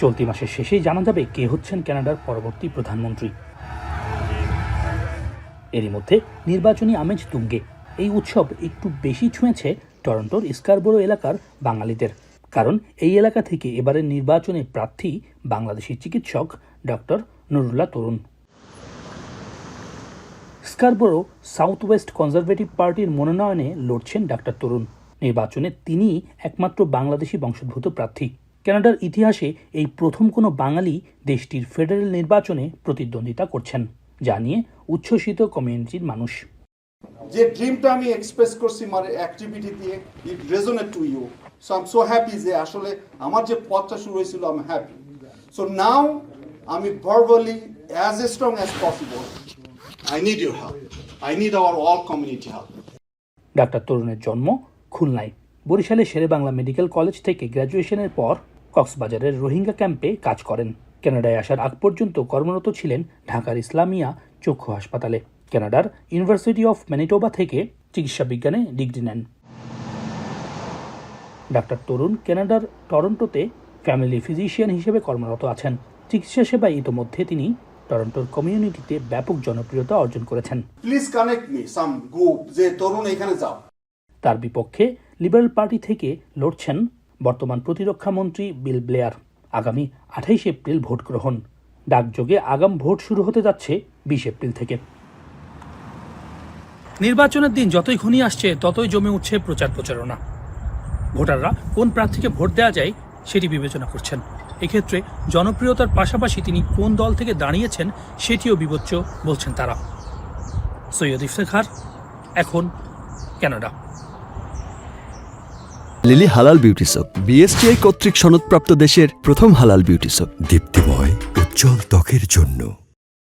চলতি মাসের শেষেই জানা যাবে কে হচ্ছেন কানাডার পরবর্তী প্রধানমন্ত্রী। এরই মধ্যে নির্বাচনী আমেজ তুঙ্গে। এই উৎসব একটু বেশি ছুঁয়েছে টরন্টোর স্কারবোরো এলাকার বাঙালিদের, কারণ এই এলাকা থেকে এবারের নির্বাচনে প্রার্থী বাংলাদেশি চিকিৎসক ডক্টর নুরুল্লাহ তরুণ। স্কারবোরো সাউথ ওয়েস্ট কনজারভেটিভ পার্টির মনোনয়নে লড়ছেন ডাক্তার তরুণ। নির্বাচনে তিনিই একমাত্র বাংলাদেশি বংশোদ্ভূত প্রার্থী। কানাডার ইতিহাসে এই প্রথম কোনো বাঙালি দেশটির ফেডারেল নির্বাচনে প্রতিদ্বন্দ্বিতা করছেন, যা নিয়ে উচ্ছ্বসিত কমিউনিটির মানুষ। যে ড্রিমটা আমি এক্সপ্রেস করছি আমার অ্যাক্টিভিটি দিয়ে, it resonate to you, so I am so happy যে আসলে আমার যে পথটা শুরু হয়েছিল I am happy. So now আমি verbally as strong as possible, I need your help, I need our all community help. Doctor তরুণের জন্ম খুলনায়। বরিশালে শেরেবাংলা মেডিকেল কলেজ থেকে গ্র্যাজুয়েশনের পর কক্সবাজারের রোহিঙ্গা ক্যাম্পে কাজ করেন। কানাডায় আসার আগ পর্যন্ত কর্মরত ছিলেন ঢাকার ইসলামিয়া চক্ষু হাসপাতালে। কানাডার ইউনিভার্সিটি অফ ম্যানিটোবা থেকে চিকিৎসা বিজ্ঞানে ডিগ্রি নেন। ডাক্তার তরুণ কানাডার টরন্টোতে ফ্যামিলি ফিজিশিয়ান হিসেবে কর্মরত আছেন। চিকিৎসা সেবায় ইতোমধ্যে তিনি টরন্টোর কমিউনিটিতে ব্যাপক জনপ্রিয়তা অর্জন করেছেন। Please connect me some group যে তরুণ এখানে যাও। তার বিপক্ষে লিবারেল পার্টি থেকে লড়ছেন বর্তমান প্রতিরক্ষা মন্ত্রী বিল ব্লেয়ার। আগামী 28 এপ্রিল ভোট গ্রহণ। ডাকযোগে আগাম ভোট শুরু হতে যাচ্ছে 20 এপ্রিল থেকে। নির্বাচনের দিন যতই ঘনিয়ে আসছে ততই জমে উঠছে প্রচার প্রচারণা। ভোটাররা কোন প্রার্থীকে ভোট দেওয়া যায় সেটি বিবেচনা করছেন। এক্ষেত্রে জনপ্রিয়তার পাশাপাশি তিনি কোন দল থেকে দাঁড়িয়েছেন সেটিও বিবেচ্য বলছেন তারা। সৈয়দ ইফতেখার, এখন কানাডা। লিলি হালাল বিউটি সোপ, বিএসটিআই কর্তৃক সনদপ্রাপ্ত দেশের প্রথম হালাল বিউটি সোপ। দীপ্তিময় উজ্জ্বল ত্বকের জন্য।